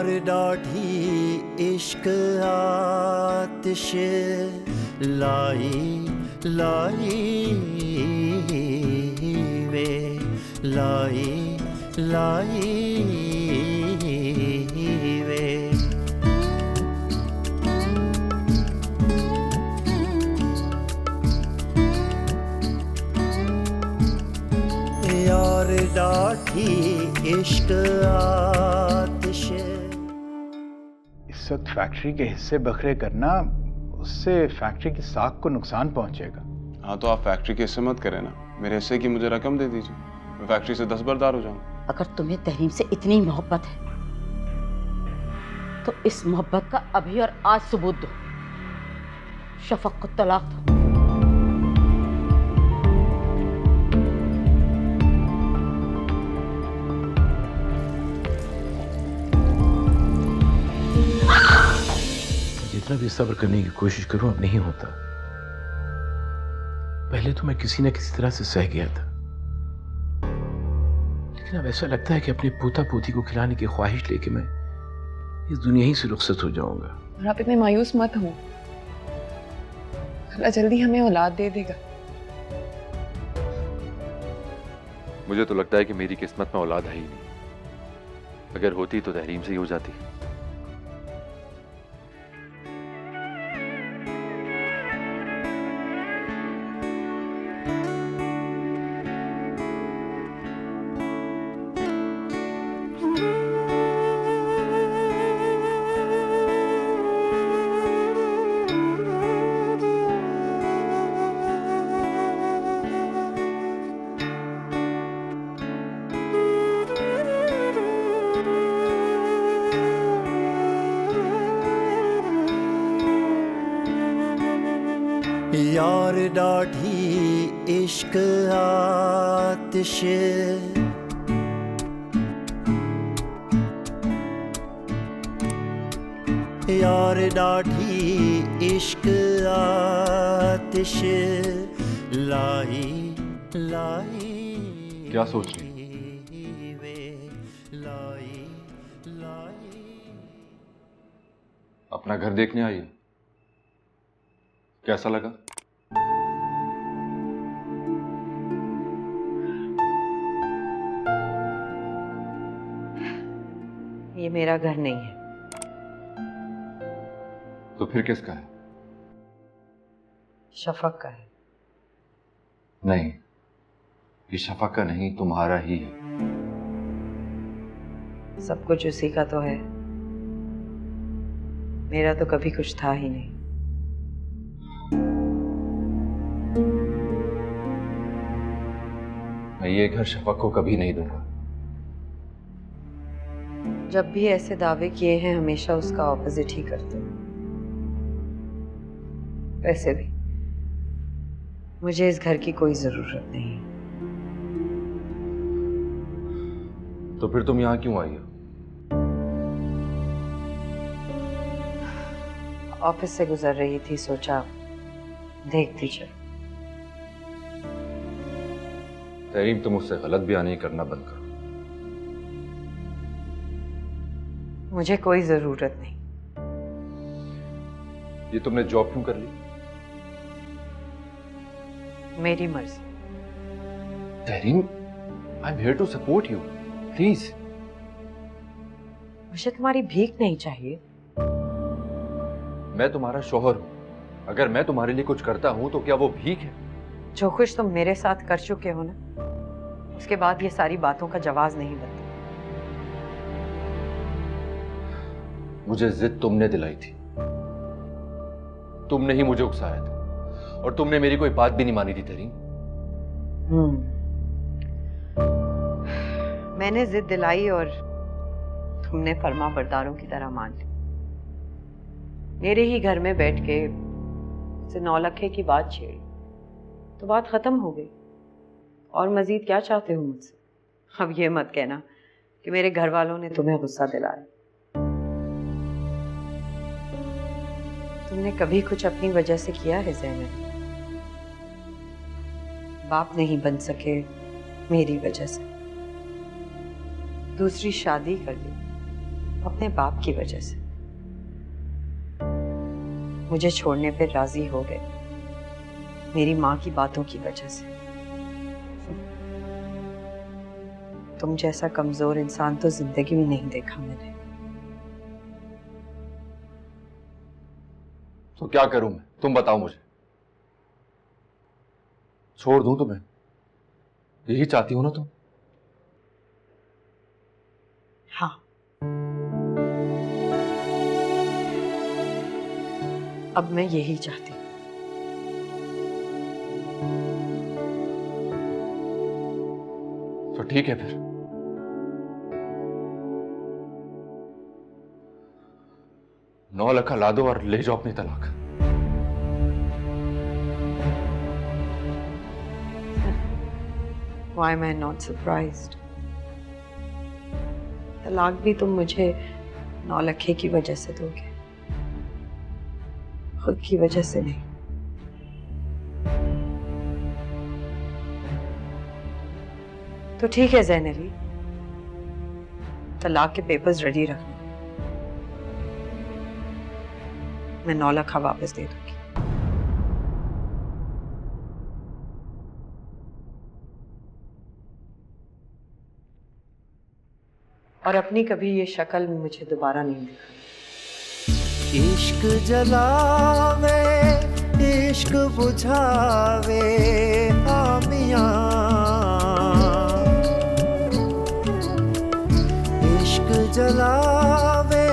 यार डाढ़ी इश्क आतिश लाई लाई वे लाई लाई वे। यार डाढ़ी इश्क आतिश। इस वक्त फैक्ट्री के हिस्से बखरे करना, उससे फैक्ट्री की साख को नुकसान पहुंचेगा। हाँ तो आप फैक्ट्री के हिस्से मत करें ना, मेरे हिस्से की मुझे रकम दे दीजिए, मैं फैक्ट्री से 10 बरदार हो जाऊंगा। अगर तुम्हें तहरीम से इतनी मोहब्बत है तो इस मोहब्बत का अभी और आज सबूत दो। शफक को तलाक दो। जितना भी सब्र करने की कोशिश करूं अब नहीं होता। पहले तो मैं किसी न किसी तरह से सह गया था, लेकिन अब ऐसा लगता है कि अपने पोता पोती को खिलाने की ख्वाहिश लेके मैं इस दुनिया ही से रुखसत हो जाऊंगा। और आप इतने मायूस मत हो, अल्लाह जल्दी हमें औलाद दे देगा। मुझे तो लगता है कि मेरी किस्मत में औलाद है ही नहीं। अगर होती तो तहरीम से ही हो जाती। यार डाढ़ी इश्क आतिश यार डाढ़ी इश्क आतिश लाई लाई। क्या सोच रही? लाई लाई। अपना घर देखने आई? कैसा लगा? ये मेरा घर नहीं है। तो फिर किसका है? शफक का है। नहीं, ये शफक का नहीं, तुम्हारा ही है। सब कुछ उसी का तो है, मेरा तो कभी कुछ था ही नहीं। मैं ये घर शफक को कभी नहीं दूंगा। जब भी ऐसे दावे किए हैं हमेशा उसका ऑपोजिट ही करते हो। वैसे भी मुझे इस घर की कोई जरूरत नहीं। तो फिर तुम यहां क्यों आई हो? ऑफिस से गुजर रही थी, सोचा देखती चलो। तहरीम, तुम मुझसे गलत बयानी करना बंद करो। मुझे कोई जरूरत नहीं। ये तुमने जॉब क्यों कर ली? मेरी मर्जी। Tahreem, I am here to support you, please. मुझे तुम्हारी भीख नहीं चाहिए। मैं तुम्हारा शौहर हूं। अगर मैं तुम्हारे लिए कुछ करता हूं तो क्या वो भीख है? जो कुछ तुम मेरे साथ कर चुके हो ना, उसके बाद ये सारी बातों का जवाब नहीं बनता। मुझे जिद तुमने दिलाई थी, तुमने ही मुझे उकसाया था, और तुमने मेरी कोई बात भी नहीं मानी थी तहरीम। मैंने जिद दिलाई और तुमने फर्मा बरदारों की तरह मान ली। मेरे ही घर में बैठ के से 9 लाख की बात छेड़ी तो बात खत्म हो गई। और मजीद क्या चाहते हो मुझसे? अब ये मत कहना कि मेरे घर वालों ने तुम्हें गुस्सा दिलाया। तुमने कभी कुछ अपनी वजह से किया है ज़ैनब? बाप नहीं बन सके मेरी वजह से, दूसरी शादी कर ली, अपने बाप की वजह से मुझे छोड़ने पे राजी हो गए, मेरी माँ की बातों की वजह से। तुम जैसा कमजोर इंसान तो जिंदगी में नहीं देखा मैंने। तो क्या करूं मैं, तुम बताओ मुझे। छोड़ दूं तुम्हें, यही चाहती हो ना तुम? हाँ, अब मैं यही चाहती हूँ। तो ठीक है फिर, नौलखा ला दो और ले जाओ अपनी तलाक। Why am I not surprised? तलाक भी तुम मुझे नौलखे की वजह से दोगे, खुद की वजह से नहीं। तो ठीक है ज़ैन अली, तलाक के पेपर्स रेडी रखना, मैं नौलखा वापस दे दूंगी। और अपनी कभी ये शक्ल मुझे दोबारा नहीं दिखानी। इश्क जलावे इश्क बुझावे आमियां, इश्क जलावे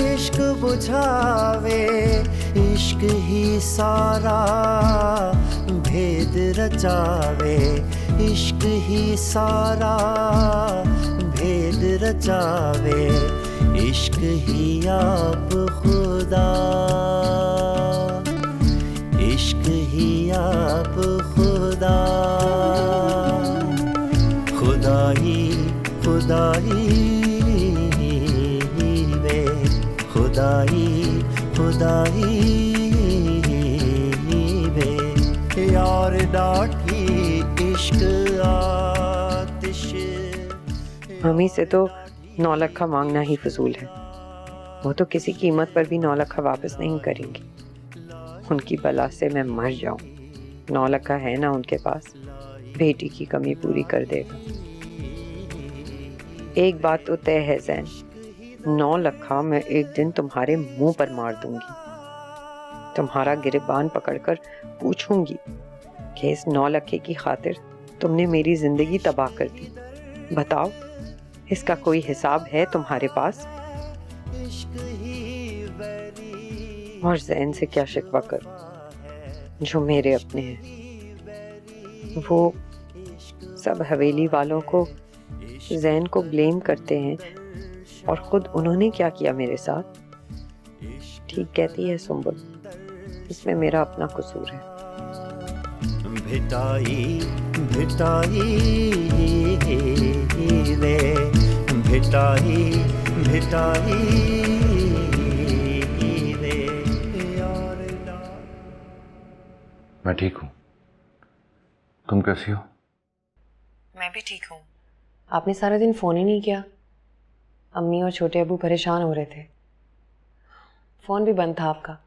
इश्क बुझावे, इश्क ही सारा भेद रचावे, इश्क ही सारा भेद रचावे, इश्क ही आप खुदा, इश्क ही आप खुदा, खुदाई खुदाई वे, खुदाई खुदाई वे, यार डाठी इश्क आतिश। मम्मी से तो नौलखा मांगना ही फजूल है, वो तो किसी कीमत पर भी नौलखा वापस नहीं करेंगी। उनकी बला से मैं मर जाऊं, नौलखा है ना उनके पास, बेटी की कमी पूरी कर देगा। एक बात तो तय है ज़ैन, नौलखा मैं एक दिन तुम्हारे मुंह पर मार दूंगी, तुम्हारा गिरबान पकड़कर पूछूंगी कि इस नौलखे की खातिर तुमने मेरी जिंदगी तबाह कर दी, बताओ इसका कोई हिसाब है तुम्हारे पास? और ज़ैन से क्या शिकवा करूं जो मेरे अपने हैं। वो सब हवेली वालों को ज़ैन को ब्लेम करते हैं और खुद उन्होंने क्या किया मेरे साथ। ठीक कहती है सुंबुल, इसमें मेरा अपना कसूर है। भिटाई भिटाई रे, भिटाई भिटाई रे, यार मैं ठीक हूं, तुम कैसी हो? मैं भी ठीक हूँ। आपने सारा दिन फोन ही नहीं किया। अम्मी और छोटे अबू परेशान हो रहे थे, फोन भी बंद था आपका।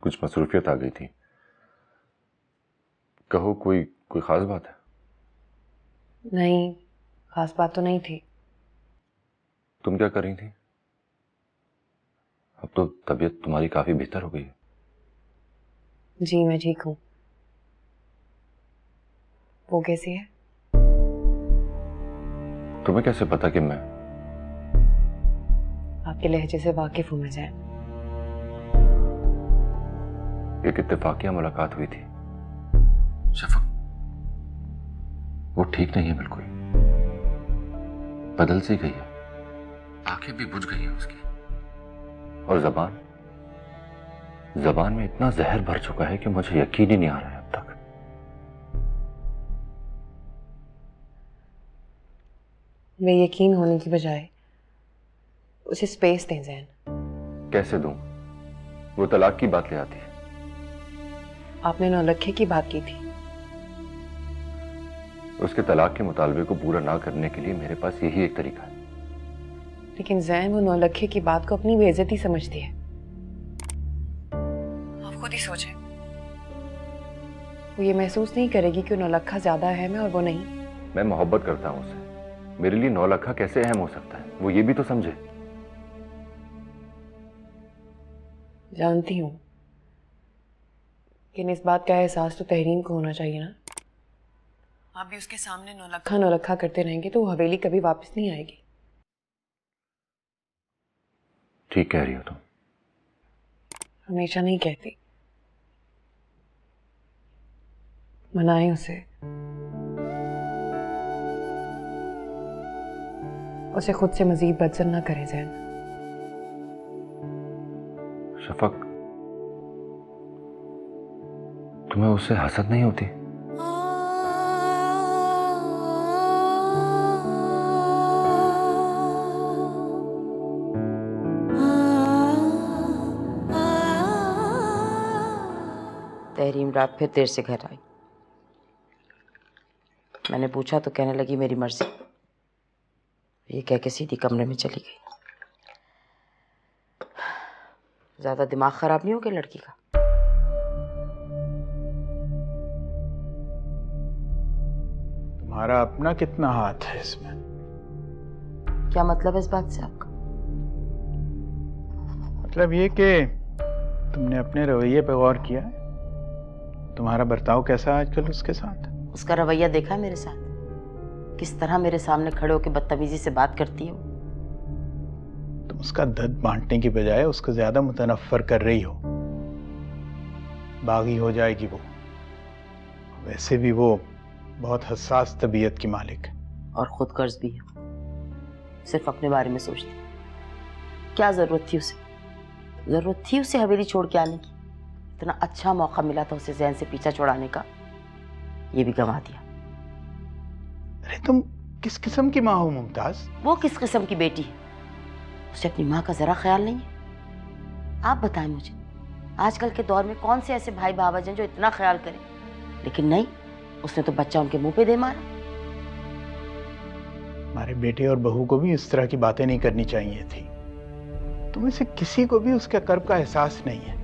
कुछ मसरूफियत आ गई थी। कहो, कोई खास बात है? नहीं, खास बात तो नहीं थी। तुम क्या कर रही थी? अब तो तबीयत तुम्हारी काफी बेहतर हो गई है। जी मैं ठीक हूँ। वो कैसी है? तुम्हें कैसे पता कि मैं? आपके लहजे से वाकिफ हूं मैं ज़ैन। एक इत्तेफाकिया मुलाकात हुई थी। शफक, वो ठीक नहीं है बिल्कुल, बदल सी गई है, आंखें भी बुझ गई हैं उसकी, और जबान में इतना जहर भर चुका है कि मुझे यकीन ही नहीं आ रहा है अब तक। वे यकीन होने की बजाय उसे स्पेस दें ज़ैन। कैसे दूं? वो तलाक की बात ले आती है। आपने नौलखे की बात की थी। उसके तलाक के मुतालबे को पूरा ना करने के लिए मेरे पास यही एक तरीका है। लेकिन जैन वो नौलखे की बात को अपनी बेइज्जती समझती है। आप खुद ही सोचें, वो ये महसूस नहीं करेगी कि नौलखा ज्यादा अहम है और वो नहीं। मैं मोहब्बत करता हूं उससे, मेरे लिए नौलखा कैसे अहम हो सकता है, वो ये भी तो समझे। जानती हूँ, लेकिन इस बात का एहसास तो तहरीम को होना चाहिए ना। आप भी उसके सामने नौलखा नौलखा करते रहेंगे तो वो हवेली कभी वापस नहीं आएगी। ठीक कह रही हो तुम। हमेशा नहीं कहती। मनाए उसे खुद से मजीद बदजन ना करे जैन। शफक, तुम्हें उससे हसद नहीं होती? तहरीम रात फिर देर से घर आई। मैंने पूछा तो कहने लगी मेरी मर्जी। ये कह के सीधी कमरे में चली गई। ज्यादा दिमाग खराब नहीं हो गया लड़की का? तुम्हारा अपना कितना हाथ है इसमें? क्या मतलब है इस बात से आपका? मतलब ये कि तुमने अपने रवैये पे गौर किया है? तुम्हारा बर्ताव कैसा है आजकल उसके साथ? उसका रवैया देखा है मेरे साथ? किस तरह मेरे सामने खड़े होकर बदतमीजी से बात करती है वो। तुम उसका दर्द बांटने की बजाय उसको ज्यादा मुतनफ्फर कर रही हो। बागी हो जाएगी वो। वैसे भी वो बहुत हसास तबीयत की मालिक है। और खुद कर्ज भी है। सिर्फ अपने बारे में सोचती। क्या जरूरत थी उसे? जरूरत थी उसे हवेली छोड़ के आने की? इतना अच्छा मौका मिला था उसे जैन से पीछा छुड़ाने का, ये भी गंवा दिया। अरे तुम किस किस्म की माँ हो मुमताज? वो किस किस्म की बेटी है? उसे अपनी माँ का जरा ख्याल नहीं है? आप बताएं मुझे, आजकल के दौर में कौन से ऐसे भाई भावज हैं जो इतना ख्याल करें? लेकिन नहीं, उसने तो बच्चा उनके मुंह पे दे मारा। हमारे बेटे और बहू को भी इस तरह की बातें नहीं करनी चाहिए थी। तुम्हें से किसी को भी उसके कर्ब का एहसास नहीं है।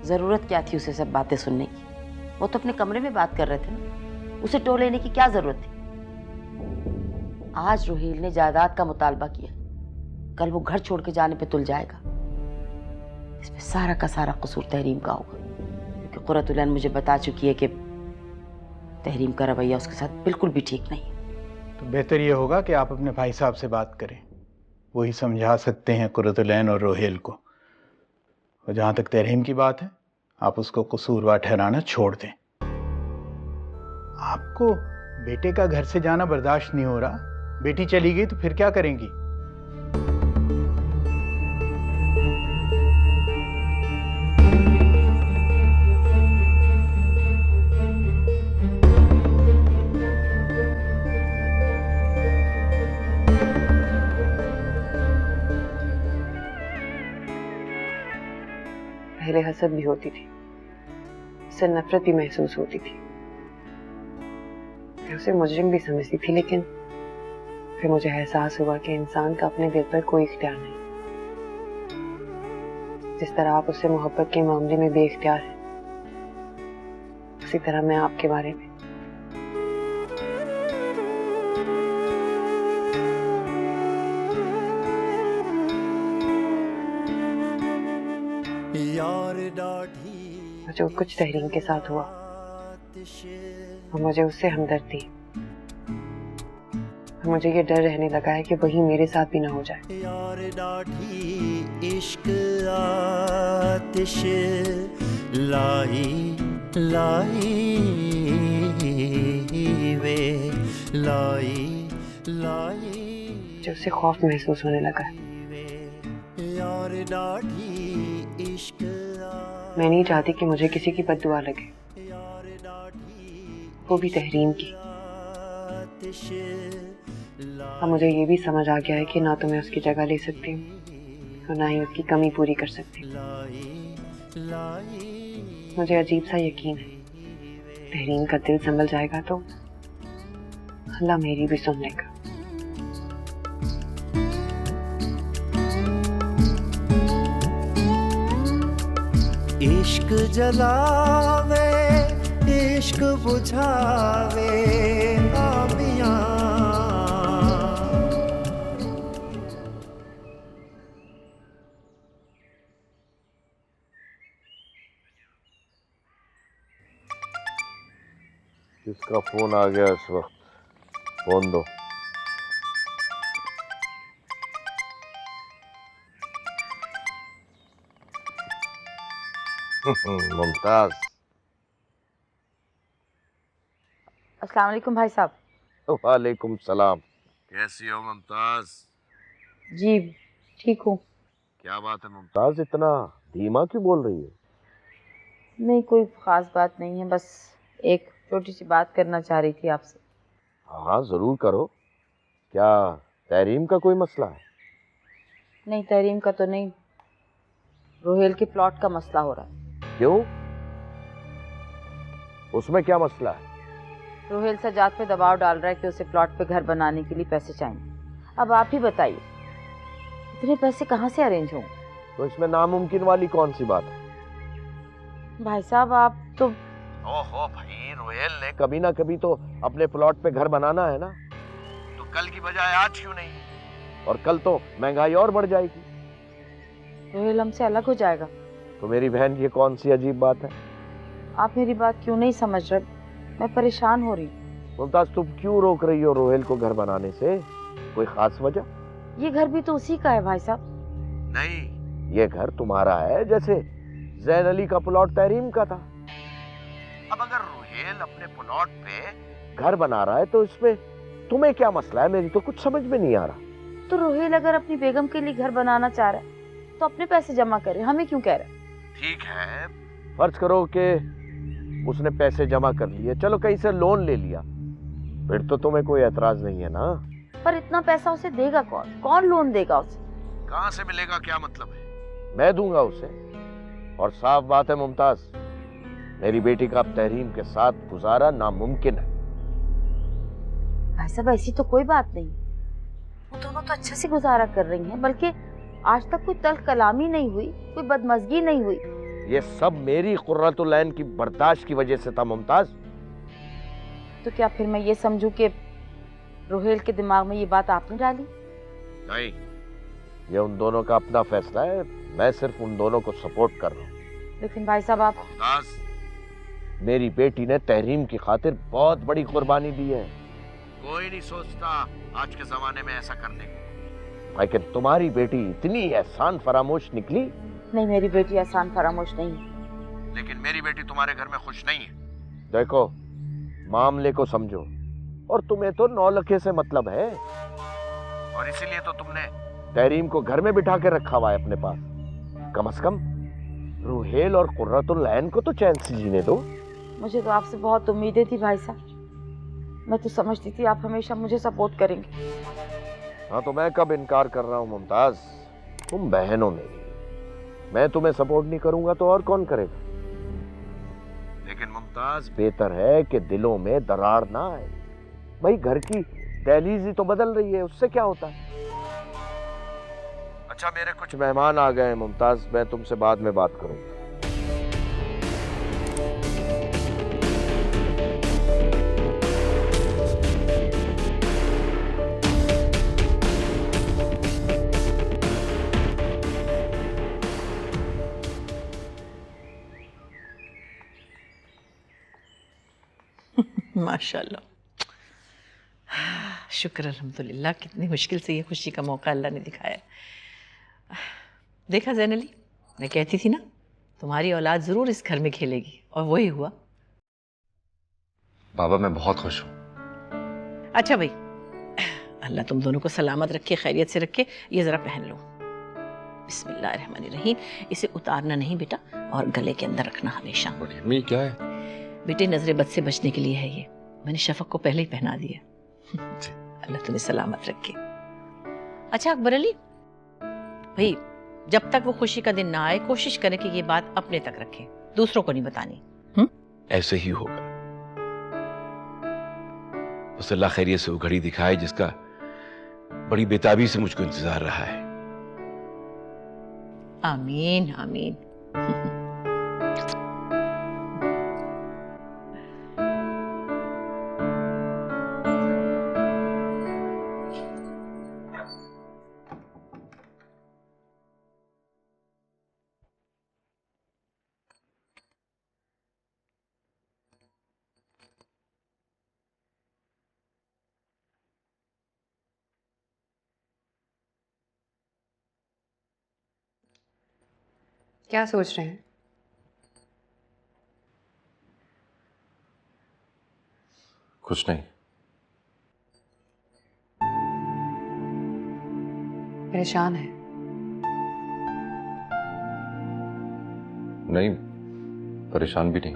जरूरत क्या थी उसे सब बातें सुनने की? वो तो अपने कमरे में बात कर रहे थे ना। उसे टो लेने की क्या जरूरत थी? आज रोहेल ने जायदाद का मुतालबा किया, कल वो घर छोड़ के जाने पे तुल जाएगा। इसमें सारा का सारा कसूर तहरीम का होगा, क्योंकि कुर्रतुल ऐन मुझे बता चुकी है कि तहरीम का रवैया उसके साथ बिल्कुल भी ठीक नहीं है। तो बेहतर ये होगा कि आप अपने भाई साहब से बात करें। वही समझा सकते हैं कुर्रतुल ऐन और रोहेल को। और जहां तक तहरीम की बात है, आप उसको कसूरवार ठहराना छोड़ दें। आपको बेटे का घर से जाना बर्दाश्त नहीं हो रहा। बेटी चली गई तो फिर क्या करेंगी? पहले हसद भी होती थी, उससे नफरत भी महसूस होती थी। मैं उसे मुजरिम भी समझती थी, लेकिन फिर मुझे एहसास हुआ कि इंसान का अपने दिल पर कोई इख्तियार नहीं। जिस तरह आप उससे मोहब्बत के मामले में बेइख्तियार हैं, उसी तरह मैं आपके बारे में। जो कुछ तहरीम के साथ हुआ, और मुझे उससे हमदर्दी, और मुझे ये डर रहने लगा है कि वही मेरे साथ भी ना हो जाए। यार डाढ़ी इश्क आतिश लाई लाई वे लाई लाई। जो उससे खौफ महसूस होने लगा है। यार डाढ़ी इश्क मैं नहीं चाहती कि मुझे किसी की बद्दुआ लगे, वो भी तहरीम की। अब मुझे ये भी समझ आ गया है कि ना तो मैं उसकी जगह ले सकती हूँ और ना ही उसकी कमी पूरी कर सकती हूँ। मुझे अजीब सा यकीन है, तहरीम का दिल संभल जाएगा तो अल्लाह मेरी भी सुन लेगा। इश्क जलावे इश्क बुझावे आमियां। किसका फोन आ गया इस वक्त? फोन दो। मुमताज। अस्सलाम वालेकुम भाई साहब। वालेकुम सलाम। कैसी हो मुमताज? जी ठीक हूँ। क्या बात है मुमताज, इतना धीमा क्यों बोल रही है? नहीं कोई ख़ास बात नहीं है, बस एक छोटी सी बात करना चाह रही थी आपसे। हाँ जरूर करो। क्या तहरीम का कोई मसला है? नहीं तहरीम का तो नहीं, रोहेल के प्लॉट का मसला हो रहा है। क्यों? उसमें क्या मसला है? रोहेल सजाद पे दबाव डाल रहा है कि उसे प्लॉट पे घर बनाने के लिए पैसे चाहिए। अब आप ही बताइए इतने पैसे कहाँ से अरेंज हों? तो इसमें नामुमकिन वाली कौन सी बात है? भाई साहब आप तो ओहो भाई, रोहेल ने कभी ना कभी तो अपने प्लॉट पे घर बनाना है ना, तो कल की बजाय आज क्यों नहीं? और कल तो महंगाई और बढ़ जाएगी। रोहेल हमसे अलग हो जाएगा। तो मेरी बहन ये कौन सी अजीब बात है? आप मेरी बात क्यों नहीं समझ रहे? मैं परेशान हो रही हूँ। मुमताज तुम क्यों रोक रही हो रोहेल को घर बनाने से? कोई खास वजह? ये घर भी तो उसी का है भाई साहब। नहीं, ये घर तुम्हारा है जैसे जैन अली का प्लॉट तहरीम का था। अब अगर रोहेल अपने प्लॉट पे घर बना रहा है तो इसमें तुम्हें क्या मसला है? मेरी तो कुछ समझ में नहीं आ रहा। तो रोहेल अगर अपनी बेगम के लिए घर बनाना चाह रहा है तो अपने पैसे जमा करे, हमें क्यों कह रहा है? ठीक है, फर्ज करो कि उसने पैसे जमा कर लिए, चलो कहीं से लोन ले लिया, फिर तो तुम्हें कोई एतराज नहीं है ना? पर इतना पैसा उसे देगा कौन? कौन लोन देगा उसे? कहाँ से मिलेगा क्या मतलब है? मैं दूंगा उसे। और साफ बात है मुमताज, मेरी बेटी का अब तहरीम के साथ गुजारा नामुमकिन है। भाई साहब ऐसी तो कोई बात नहीं, वो दोनों तो अच्छे से गुजारा कर रही हैं, बल्कि आज तक कोई तल्ख कलामी नहीं हुई, कोई बदमज़गी नहीं हुई। ये सब मेरी कुर्रतुल ऐन की बर्दाश्त की वजह से था मुमताज। तो क्या फिर मैं ये समझूं कि रोहेल के दिमाग में ये बात आपने डाली? नहीं, ये उन दोनों का अपना फैसला है, मैं सिर्फ उन दोनों को सपोर्ट कर रहा हूँ। लेकिन भाई साहब आप मेरी बेटी ने तहरीम की खातिर बहुत बड़ी कुर्बानी दी है। कोई नहीं सोचता आज के जमाने में ऐसा करने को, लेकिन तुम्हारी बेटी इतनी एहसान फरामोश निकली। नहीं मेरी बेटी एहसान फरामोश नहीं है। लेकिन मेरी बेटी तुम्हारे घर में खुश नहीं है। देखो मामले को समझो, और तुम्हें तो 9 लखे से मतलब है, और इसीलिए तो तुमने तहरीम को घर में बिठा के रखा हुआ है अपने पास। कम से कम रोहेल और कुर्रतुल ऐन को तो चैन से जीने दो। मुझे तो आपसे बहुत उम्मीदें थी भाई साहब, मैं तो समझती थी आप हमेशा मुझे सपोर्ट करेंगे। हाँ तो मैं कब इनकार कर रहा हूँ मुमताज, तुम बहन हो मेरी, मैं तुम्हें सपोर्ट नहीं करूंगा तो और कौन करेगा? लेकिन मुमताज बेहतर है कि दिलों में दरार ना आए। भाई घर की दहलीज ही तो बदल रही है, उससे क्या होता है? अच्छा मेरे कुछ मेहमान आ गए हैं मुमताज, मैं तुमसे बाद में बात करूंगा। माशाल्लाह, शुक्र अल्हम्दुलिल्लाह, कितनी मुश्किल से ये खुशी का मौका अल्लाह ने दिखाया। देखा ज़ैन अली, मैं कहती थी ना तुम्हारी औलाद ज़रूर इस घर में खेलेगी, और वही हुआ। बाबा मैं बहुत खुश हूँ। अच्छा भाई, अल्लाह तुम दोनों को सलामत रखे, खैरियत से रखे। ये ज़रा पहन लो। बिस्मिल्लाहिर्रहमानिर्रहीम। इसे उतारना नहीं बेटा, और गले के अंदर रखना हमेशा। अम्मी क्या है? बेटे नजरे बद से बचने के लिए है ये, मैंने शफक को पहले ही पहना दिया। अल्लाह तुम्हें सलामत रखे। अच्छा अकबर अली भाई, जब तक वो खुशी का दिन ना आए कोशिश करें कि ये बात अपने तक रखें, दूसरों को नहीं बतानी। ऐसे ही होगा। बस अल्लाह खैरियत से वो घड़ी दिखाए जिसका बड़ी बेताबी से मुझको इंतजार रहा है। आमीन आमीन। क्या सोच रहे हैं? कुछ नहीं। परेशान है? नहीं, परेशान भी नहीं।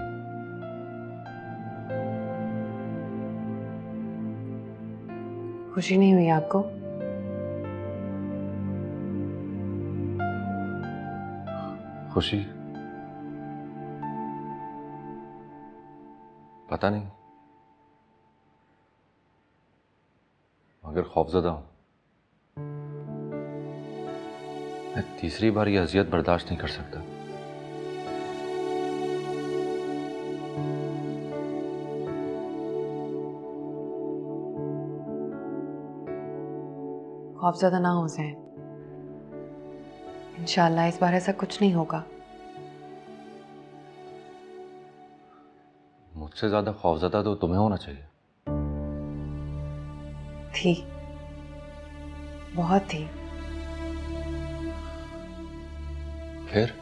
खुशी नहीं हुई आपको? खुशी? पता नहीं, मगर खौफजदा हूं। मैं तीसरी बार यह अजियत बर्दाश्त नहीं कर सकता। खौफज़दा ना हो जाए। इंशाल्लाह इस बार ऐसा कुछ नहीं होगा। मुझसे ज्यादा खौफजदा तो तुम्हें होना चाहिए। थी, बहुत थी। फिर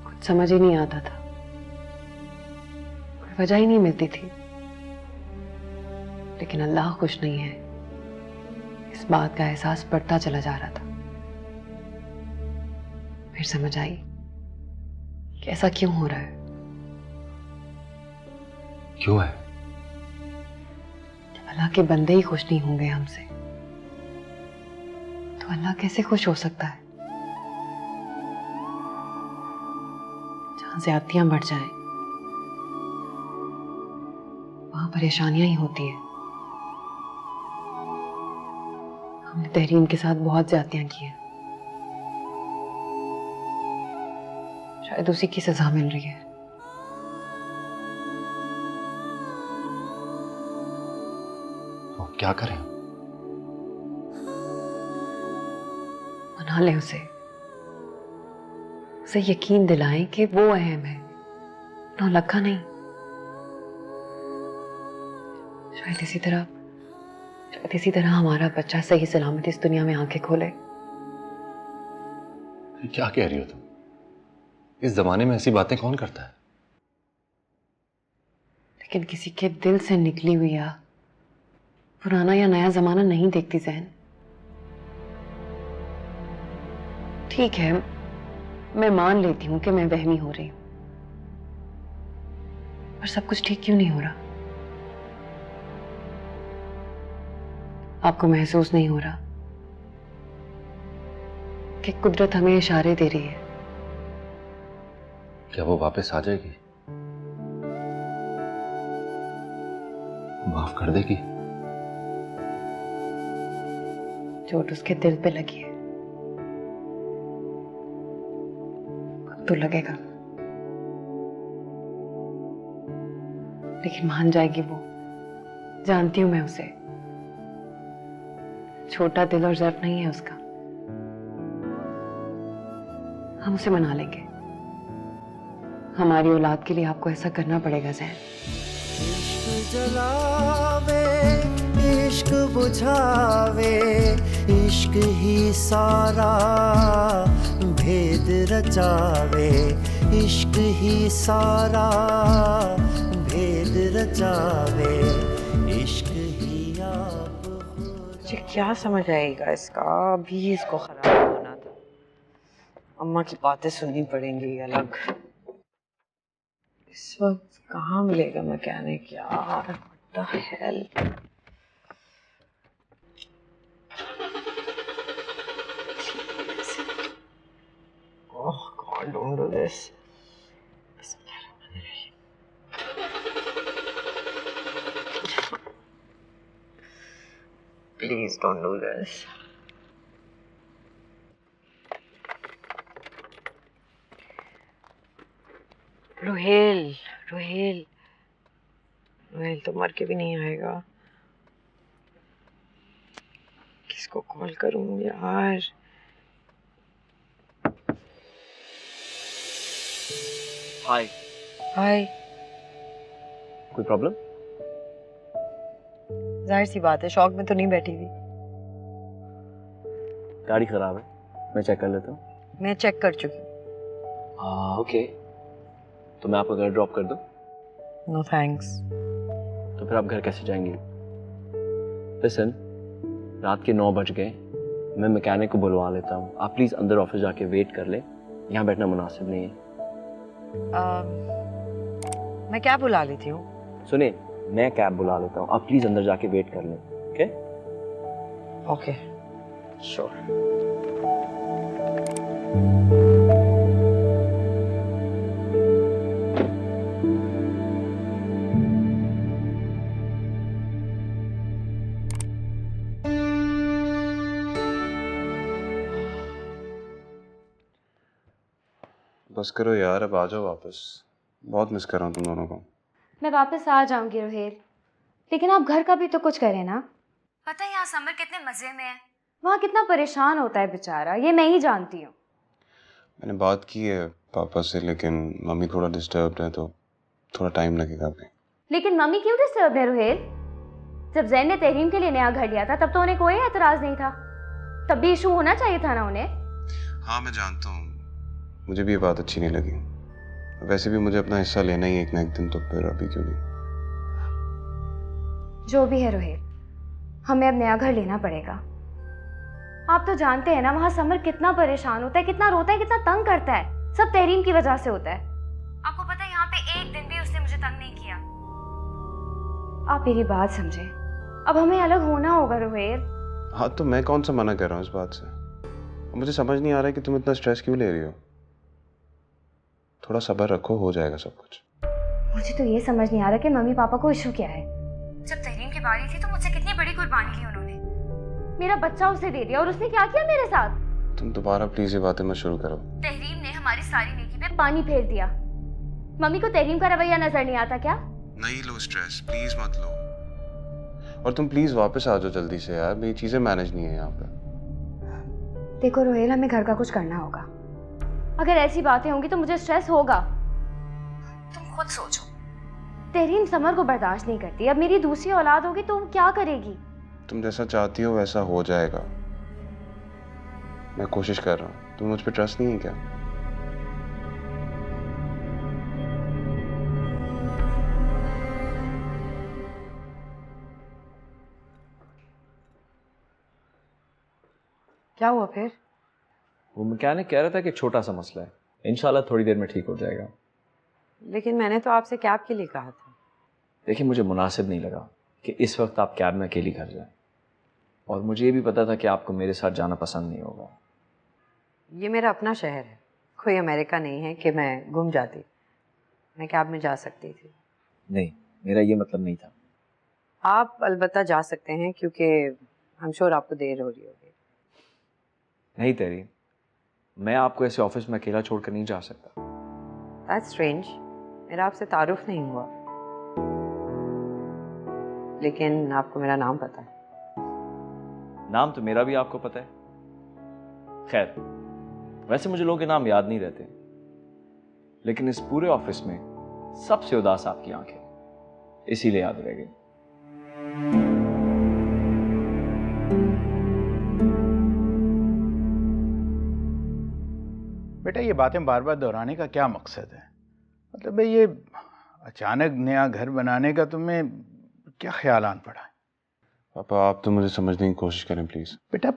कुछ समझ ही नहीं आता था, वजह ही नहीं मिलती थी। लेकिन अल्लाह खुश नहीं है, इस बात का एहसास बढ़ता चला जा रहा था। फिर समझ आई कि ऐसा क्यों हो रहा है। क्यों है? जब अल्लाह के बंदे ही खुश नहीं होंगे हमसे, तो अल्लाह कैसे खुश हो सकता है? जहां ज्यादतियां बढ़ जाएं, वहां परेशानियां ही होती है। हमने तहरीम के साथ बहुत ज्यादतियां की हैं, शायद उसी की सजा मिल रही है। तो क्या करें? मना ले उसे यकीन दिलाएं कि वो अहम है, नौलखा नहीं। शायद इसी तरह हमारा बच्चा सही सलामत इस दुनिया में आंखें खोले। क्या कह रही हो तुम? इस जमाने में ऐसी बातें कौन करता है? लेकिन किसी के दिल से निकली हुई आह पुराना या नया जमाना नहीं देखती ज़हन। ठीक है, मैं मान लेती हूं कि मैं वहमी हो रही हूं, पर सब कुछ ठीक क्यों नहीं हो रहा? आपको महसूस नहीं हो रहा कि कुदरत हमें इशारे दे रही है? क्या वो वापस आ जाएगी? माफ कर देगी? चोट उसके दिल पे लगी है, वक्त तो लगेगा, लेकिन मान जाएगी वो। जानती हूं मैं उसे, छोटा दिल और ज़र्फ नहीं है उसका। हम उसे मना लेंगे। हमारी औलाद के लिए आपको ऐसा करना पड़ेगा ज़हन। इश्क जलावे, इश्क बुझावे, इश्क ही सारा भेद रचावे, इश्क ही सारा भेद रचावे, इश्क ही आप। मुझे क्या समझ आएगा इसका? अभी इसको खराब होना था। अम्मा की बातें सुननी पड़ेंगी अलग। इस वक्त कहाँ मिलेगा मैकेनिक यार? What the hell. God, don't do this. Please don't do this. Rohel, Rohel, Rohel तो मर के भी नहीं आएगा। किसको कॉल करूं यार? हाय। हाय। कोई प्रॉब्लम? जाहिर सी बात है, शौक में तो नहीं बैठी हुई। गाड़ी खराब है, मैं चेक कर लेता हूँ। मैं चेक कर चुकी हूँ। ओके, तो मैं आपको घर ड्रॉप कर दूँ? No thanks. तो फिर आप घर कैसे जाएंगी? लिसन, रात के 9 बज गए, मैं मैकेनिक को बुलवा लेता हूँ। आप प्लीज़ अंदर ऑफिस जाके वेट कर लें, यहाँ बैठना मुनासिब नहीं है। मैं कैब बुला लेती हूँ। सुनिए, मैं कैब बुला लेता हूँ, आप प्लीज़ अंदर जाके वेट कर लें। ओके? Okay, sure. बस करो यार, अब आ जाओ वापस। बहुत मिस कर रहा हूँ तुम दोनों को। मैं वापस आ जाऊंगी रोहेल, लेकिन आप घर का भी तो कुछ करें ना। पता है यहाँ समर कितने मजे में है, वहाँ कितना परेशान होता है बेचारा, ये मैं ही जानती हूँ। मैंने बात की है पापा से, लेकिन मम्मी थोड़ा डिस्टर्ब्ड है तो थोड़ा टाइम लगेगा अभी। लेकिन मम्मी क्यों डिस्टर्ब है रोहेल? जब जैन ने तहरीम के लिए नया घर लिया था तब तो उन्हें कोई एतराज नहीं था, तब भी इशू होना चाहिए था ना उन्हें। हाँ मैं जानता हूँ, मुझे भी ये बात अच्छी नहीं लगी। वैसे भी मुझे अपना हिस्सा लेना ही एक ना एक दिन, तो फिर अभी क्यों नहीं। जो भी है रोहेल, हमें अब नया घर लेना पड़ेगा। आप तो जानते हैं ना वहाँ समर कितना परेशान होता है, कितना रोता है, कितना तंग करता है। सब तहरीम की वजह से होता है। आपको पता है यहाँ पे एक दिन भी उसने मुझे तंग नहीं किया। आप मेरी बात समझे, अब हमें अलग होना होगा रोहेल। हाँ तो मैं कौन सा मना कर रहा हूँ इस बात से। मुझे समझ नहीं आ रहा है कि तुम इतना स्ट्रेस क्यों ले रही हो। थोड़ा सब्र रखो, हो जाएगा सब कुछ। मुझे तो ये समझ नहीं आ रहा कि मम्मी पापा को इशू क्या है। जब तहरीम की बारी थी तो मुझसे कितनी बड़ी कुर्बानी की उन्होंने, मेरा बच्चा उसे दे दिया और उसने क्या किया मेरे साथ। तुम दोबारा प्लीज ये बातें मत शुरू करो। तहरीम ने हमारी सारी नेकी पे पानी फेर दिया। मम्मी को तहरीम का रवैया नजर नहीं आता क्या? नहीं लो स्ट्रेस, प्लीज मत लो। और तुम प्लीज वापस आ जाओ जल्दी से यार, मेरी चीजें मैनेज नहीं है यहाँ पे। देखो रोहेल, हमें घर का कुछ करना होगा। अगर ऐसी बातें होंगी तो मुझे स्ट्रेस होगा। तुम खुद सोचो, तहरीम समर को बर्दाश्त नहीं करती, अब मेरी दूसरी औलाद होगी तो वो क्या करेगी? तुम जैसा चाहती हो वैसा हो जाएगा। मैं कोशिश कर रहा हूँ। तुम मुझ पे ट्रस्ट नहीं है क्या? क्या हुआ फिर? वो मैकेनिक कह रहा था कि छोटा सा मसला है, इंशाल्लाह थोड़ी देर में ठीक हो जाएगा। लेकिन मैंने तो आपसे कैब के लिए कहा था। देखिए, मुझे मुनासिब नहीं लगा कि इस वक्त आप कैब में अकेली घर जाएं, और मुझे ये भी पता था कि आपको मेरे साथ जाना पसंद नहीं होगा। ये मेरा अपना शहर है, कोई अमेरिका नहीं है कि मैं गुम जाती। मैं कैब में जा सकती थी। नहीं, मेरा ये मतलब नहीं था। आप अलबत्ता जा सकते हैं क्योंकि आई एम श्योर आपको देर हो रही होगी। नहीं तहरीम, मैं आपको ऐसे ऑफिस में अकेला छोड़कर नहीं जा सकता। दैट्स स्ट्रेंज, मेरा आपसे तारुफ नहीं हुआ, लेकिन आपको मेरा नाम पता है। नाम तो मेरा भी आपको पता है। खैर, वैसे मुझे लोगों के नाम याद नहीं रहते, लेकिन इस पूरे ऑफिस में सबसे उदास आपकी आंखें, इसीलिए याद रह गई। बेटा ये बातें बार बार दोहराने का क्या मकसद है? मतलब भाई ये अचानक नया घर बनाने का तुम्हें क्या ख्याल आन पड़ा है? पापा आप तो मुझे समझने की कोशिश करें प्लीज। बेटा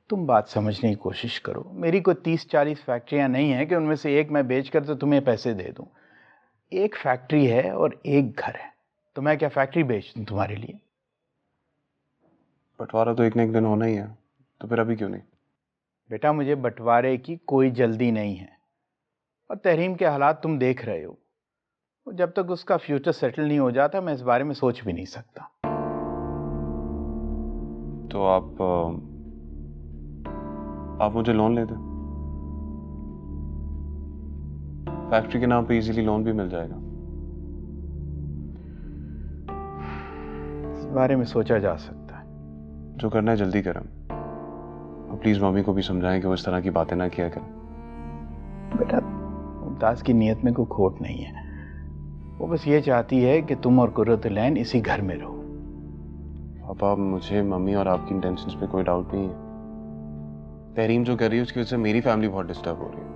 तुम बात समझने की कोशिश करो। मेरी कोई 30-40 फैक्ट्रियां नहीं है कि उनमें से एक मैं बेचकर तो तुम्हें पैसे दे दूं। एक फैक्ट्री है और एक घर है, तो मैं क्या फैक्ट्री बेच दूं तुम्हारे लिए? बंटवारा तो एक न एक दिन होना ही है, तो फिर अभी क्यों नहीं? बेटा मुझे बंटवारे की कोई जल्दी नहीं है, और तहरीम के हालात तुम देख रहे हो। जब तक उसका फ्यूचर सेटल नहीं हो जाता मैं इस बारे में सोच भी नहीं सकता। तो आप मुझे लोन ले दें, फैक्ट्री के नाम पे इजीली लोन भी मिल जाएगा। इस बारे में सोचा जा सकता है। जो करना है जल्दी करें, और प्लीज मम्मी को भी समझाएं कि वो इस तरह की बातें ना किया करें। बेटा मुमताज की नीयत में कोई खोट नहीं है, वो बस ये चाहती है कि तुम और कुर्रतुलैन इसी घर में रहो। पापा मुझे मम्मी और आपकी इंटेंशंस पे कोई डाउट नहीं है। तहरीम जो कर रही है उसकी वजह से मेरी फैमिली बहुत डिस्टर्ब हो रही है।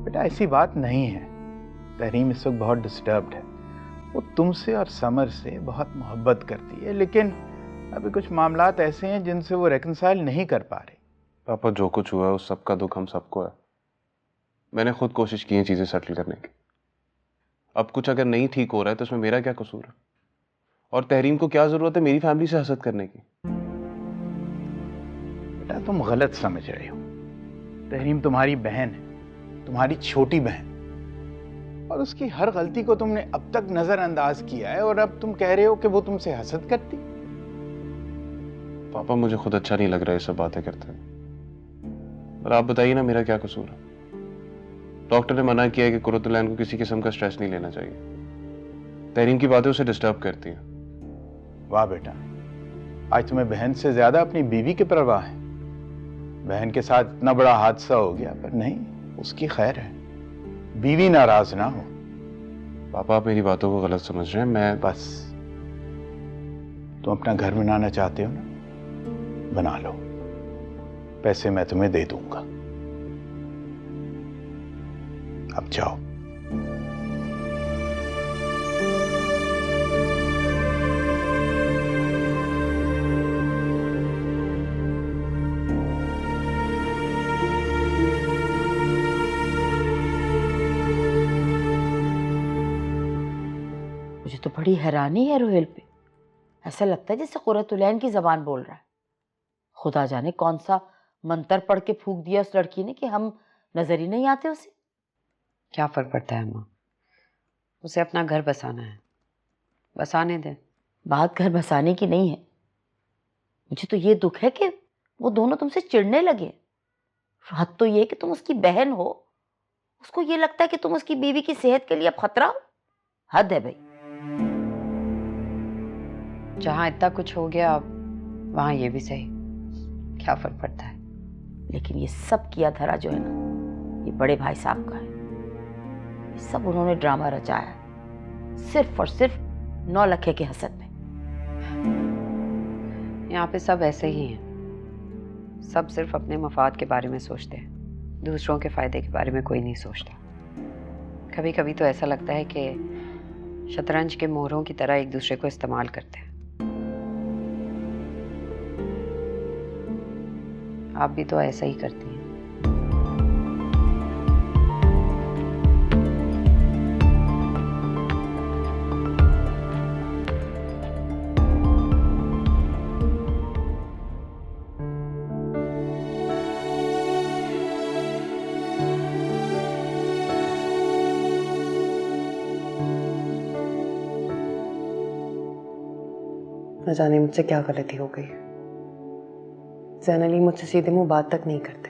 बेटा ऐसी बात नहीं है, तहरीम इस वक्त बहुत डिस्टर्ब्ड है। वो तुमसे और समर से बहुत मोहब्बत करती है, लेकिन अभी कुछ मामलात ऐसे हैं जिनसे वो रेकंसाइल नहीं कर पा रही। पापा जो कुछ हुआ है उस सब का दुख हम सबको है। मैंने खुद कोशिश की है चीजें सेटल करने की। अब कुछ अगर नहीं ठीक हो रहा है तो उसमें मेरा क्या कसूर है? और तहरीम को क्या जरूरत है मेरी फैमिली से हसद करने की? बेटा तुम गलत समझ रहे हो। तहरीम तुम्हारी बहन है, तुम्हारी छोटी बहन, और उसकी हर गलती को तुमने अब तक नजरअंदाज किया है और अब तुम कह रहे हो कि वो तुमसे हसद करती। पापा मुझे खुद अच्छा नहीं लग रहा है ये सब बातें करते हैं, और आप बताइए ना मेरा क्या कसूर है? डॉक्टर ने मना किया है कि कुर्रतुलैन को किसी किस्म का स्ट्रेस नहीं लेना चाहिए। तहरीम की बातें उसे डिस्टर्ब करती हैं। वाह बेटा, आज तुम्हें बहन से ज्यादा अपनी बीवी की परवाह है। बहन के साथ इतना बड़ा हादसा हो गया, पर नहीं, उसकी खैर है, बीवी नाराज ना हो। पापा आप मेरी बातों को गलत समझ रहे हैं। मैं बस तुम अपना घर बनाना चाहते हो ना, बना लो, पैसे मैं तुम्हें दे दूंगा। अब जाओ। मुझे तो बड़ी हैरानी है रोहेल पे। ऐसा लगता है जैसे कुर्रतुलैन की जबान बोल रहा है। खुदा जाने कौन सा मंतर पढ़ के फूंक दिया उस लड़की ने कि हम नजर ही नहीं आते उसे। क्या फर्क पड़ता है माँ, उसे अपना घर बसाना है, बसाने दे। बात घर बसाने की नहीं है, मुझे तो ये दुख है कि वो दोनों तुमसे चिढ़ने लगे। हद तो ये कि तुम उसकी बहन हो, उसको ये लगता है कि तुम उसकी बीवी की सेहत के लिए अब खतरा हो। हद है भाई। जहां इतना कुछ हो गया वहां ये भी सही, क्या फर्क पड़ता है? लेकिन ये सब किया धरा जो है ना, ये बड़े भाई साहब का है। ये सब उन्होंने ड्रामा रचाया है, सिर्फ और सिर्फ 9 लाख के हसद में। यहाँ पे सब ऐसे ही हैं, सब सिर्फ अपने मफाद के बारे में सोचते हैं, दूसरों के फायदे के बारे में कोई नहीं सोचता। कभी कभी तो ऐसा लगता है कि शतरंज के मोहरों की तरह एक दूसरे को इस्तेमाल करते हैं। आप भी तो ऐसा ही करती हैं। न जाने मुझसे क्या गलती हो गई। ज़ैन अली मुझसे सीधे मुंह बात तक नहीं करते।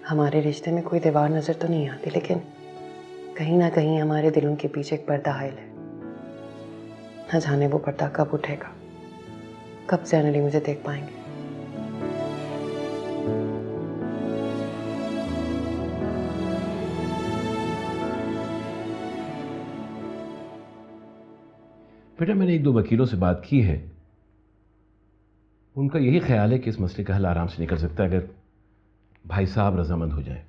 हमारे रिश्ते में कोई दीवार नजर तो नहीं आती, लेकिन कहीं ना कहीं हमारे दिलों के पीछे एक पर्दा हायल है। न जाने वो पर्दा कब उठेगा, कब ज़ैन अली मुझे देख पाएंगे। बेटा मैंने 1-2 वकीलों से बात की है, उनका यही ख्याल है कि इस मसले का हल आराम से निकल सकता है अगर भाई साहब रजामंद हो जाए।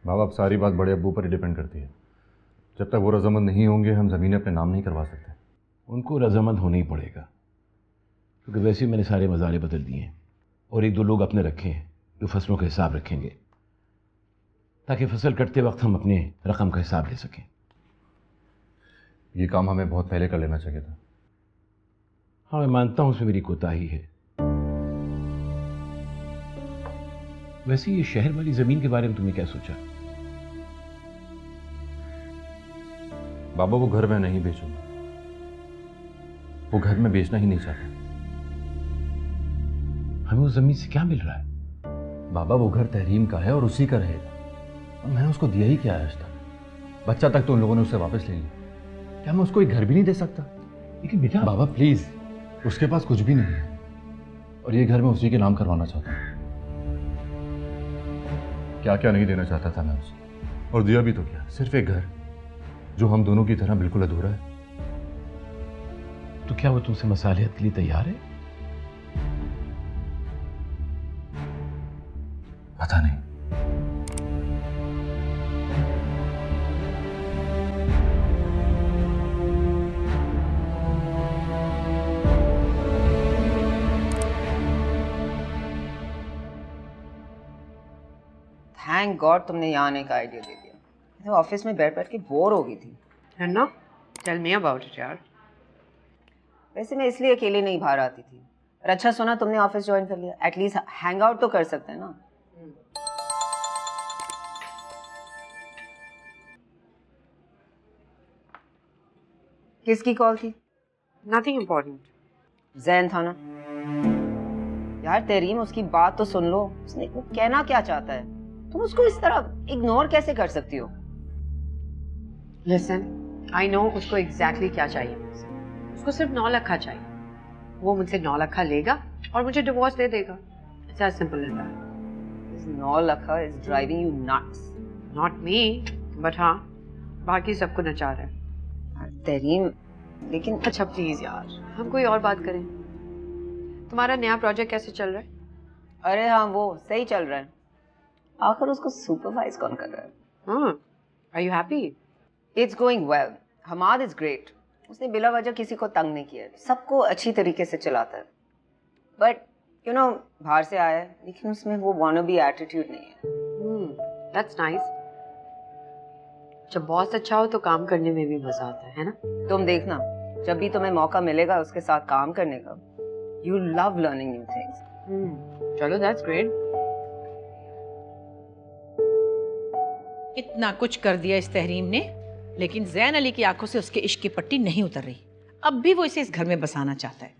माँ बाप सारी बात बड़े अब्बू पर ही डिपेंड करती है। जब तक वो रजामंद नहीं होंगे हम ज़मीनें अपने नाम नहीं करवा सकते। उनको रजामंद होना ही पड़ेगा, क्योंकि वैसे ही मैंने सारे मज़ारे बदल दिए हैं और 1-2 लोग अपने रखे हैं जो फसलों का हिसाब रखेंगे, ताकि फसल कटते वक्त हम अपने रकम का हिसाब ले सकें। ये काम हमें बहुत पहले कर लेना चाहिए था। हाँ मैं मानता हूँ उसमें मेरी कोताही है, वैसे ये शहर वाली जमीन के बारे में तुमने क्या सोचा? बाबा वो घर मैं नहीं बेचूंगा, वो घर में बेचना ही नहीं चाहता। हमें उस जमीन से क्या मिल रहा है? बाबा वो घर तहरीम का है और उसी का रहेगा, और मैंने उसको दिया ही क्या है आज तक? बच्चा तक तो उन लोगों ने उससे वापस ले लिया, क्या मैं उसको एक घर भी नहीं दे सकता? लेकिन बेटा बाबा प्लीज, उसके पास कुछ भी नहीं है और ये घर मैं उसी के नाम करवाना चाहता हूँ। क्या क्या नहीं देना चाहता था मैं उसे, और दिया भी तो क्या, सिर्फ एक घर जो हम दोनों की तरह बिल्कुल अधूरा है। तो क्या वो तुमसे मसालियत के लिए तैयार है? पता नहीं। थैंक गॉड तुमने यहाँ आने का आइडिया दे दिया। तो ऑफिस में बैठ बैठ के बोर हो गई थी। है ना? टेल मी अबाउट इट यार। वैसे मैं इसलिए अकेले नहीं बाहर आती थी, और अच्छा सुना तुमने ऑफिस ज्वाइन कर लिया, एटलीस्ट हैंग आउट तो कर सकते हैं ना। किसकी कॉल थी? Nothing important. जैन था ना? यार तहरीम, उसकी बात तो सुन लो, उसने वो कहना क्या चाहता है, तुम उसको इस तरह इग्नोर कैसे कर सकती हो? लिसन, आई नो उसको एग्जैक्टली क्या चाहिए मुझसे। उसको सिर्फ 9 लाख चाहिए। वो मुझसे 9 लाख लेगा और मुझे डिवोर्स दे देगा। It's as simple as that. 9 lakh is driving you nuts. Not me, but हाँ, बाकी सबको नचा रहा है। तहरीम लेकिन अच्छा प्लीज यार, हम कोई और बात करें। तुम्हारा नया प्रोजेक्ट कैसे चल रहा है? अरे हाँ, वो सही चल रहा है। आखिर उसको सुपरवाइज कौन कर रहा है? हाँ, are you happy? It's going well. Hamad is great. उसने बिला वजह किसी को तंग नहीं किया, सबको अच्छी तरीके से चलाता है। बट यू नो, बाहर से आया है, लेकिन उसमें वो वानाबी एटीट्यूड नहीं है। That's nice. जब बॉस अच्छा हो तो काम करने में भी मजा आता है ना? तुम देखना, जब भी तुम्हें मौका मिलेगा उसके साथ काम करने का, you love learning new things. चलो, दैट्स ग्रेट। इतना कुछ कर दिया इस तहरीम ने, लेकिन जैन अली की आंखों से उसके इश्क की पट्टी नहीं उतर रही। अब भी वो इसे इस घर में बसाना चाहता है।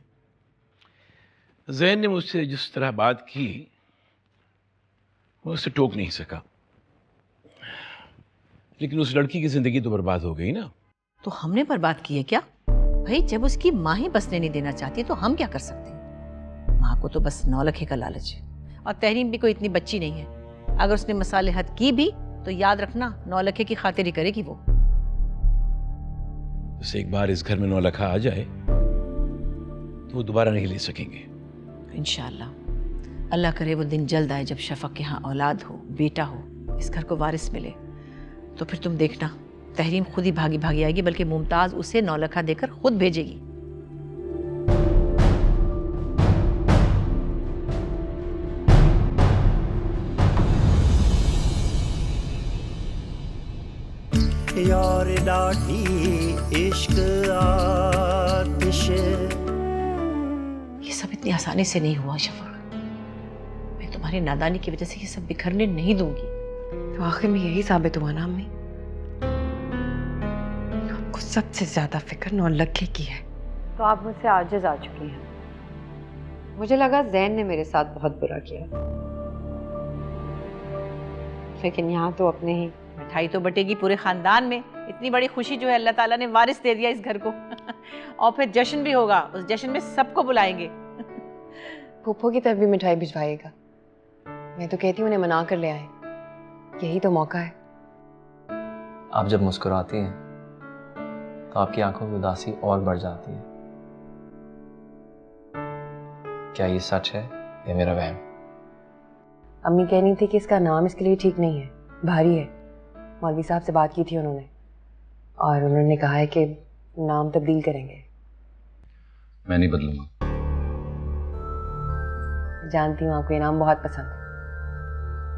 जैन ने मुझसे जिस तरह बात की, वो उसे टोक नहीं सका, लेकिन उस लड़की की जिंदगी तो बर्बाद हो गई ना। तो हमने बर्बाद की है क्या भाई? जब उसकी माँ ही बसने नहीं देना चाहती तो हम क्या कर सकते हैं? माँ को तो बस 9 लाख का लालच है, और तहरीम भी कोई इतनी बच्ची नहीं है। अगर उसने मसालेहत की भी तो याद रखना 9 लाख की खातिर ही करेगी वो। बस एक बार इस घर में 9 लाख आ जाए तो वो दोबारा नहीं ले सकेंगे। इंशाअल्लाह, अल्लाह करे वो दिन जल्द आए जब शफक के यहाँ औलाद हो, बेटा हो, इस घर को वारिस मिले। तो फिर तुम देखना, तहरीम खुद ही भागी भागी आएगी, बल्कि मुमताज उसे 9 लाख देकर खुद भेजेगी। यार डाठी इश्क आतिश। ये सब इतनी आसानी से नहीं हुआ शफक। मैं तुम्हारी नादानी की वजह से ये सब बिखरने नहीं दूंगी। तो आखिर में यही साबित हुआ ना अम्मी, आपको सबसे ज्यादा फिक्र 9 लाख की है। तो आप मुझसे आजिज आ चुकी हैं। मुझे लगा जैन ने मेरे साथ बहुत बुरा किया, लेकिन यहाँ तो अपने ही। मिठाई तो बटेगी पूरे खानदान में। इतनी बड़ी खुशी जो है अल्लाह ताला ने वारिस दे दिया इस घर को। और फिर जश्न भी होगा, उस जश्न में सबको बुलाएंगे। फूफो की तरफ भी मिठाई भिजवाइएगा। मैं तो कहती हूँ उन्हें मना कर ले आए, यही तो मौका है। आप जब मुस्कुराती हैं तो आपकी आंखों में उदासी और बढ़ जाती है। क्या ये सच है या मेरा वहम? अम्मी कह रही थी कि इसका नाम इसके लिए ठीक नहीं है, भारी है। मौलवी साहब से बात की थी उन्होंने, और उन्होंने कहा है कि नाम तब्दील करेंगे। मैं नहीं बदलूंगा। जानती हूँ आपको ये नाम बहुत पसंद है।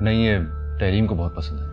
नहीं, ये तहरीम को बहुत पसंद है।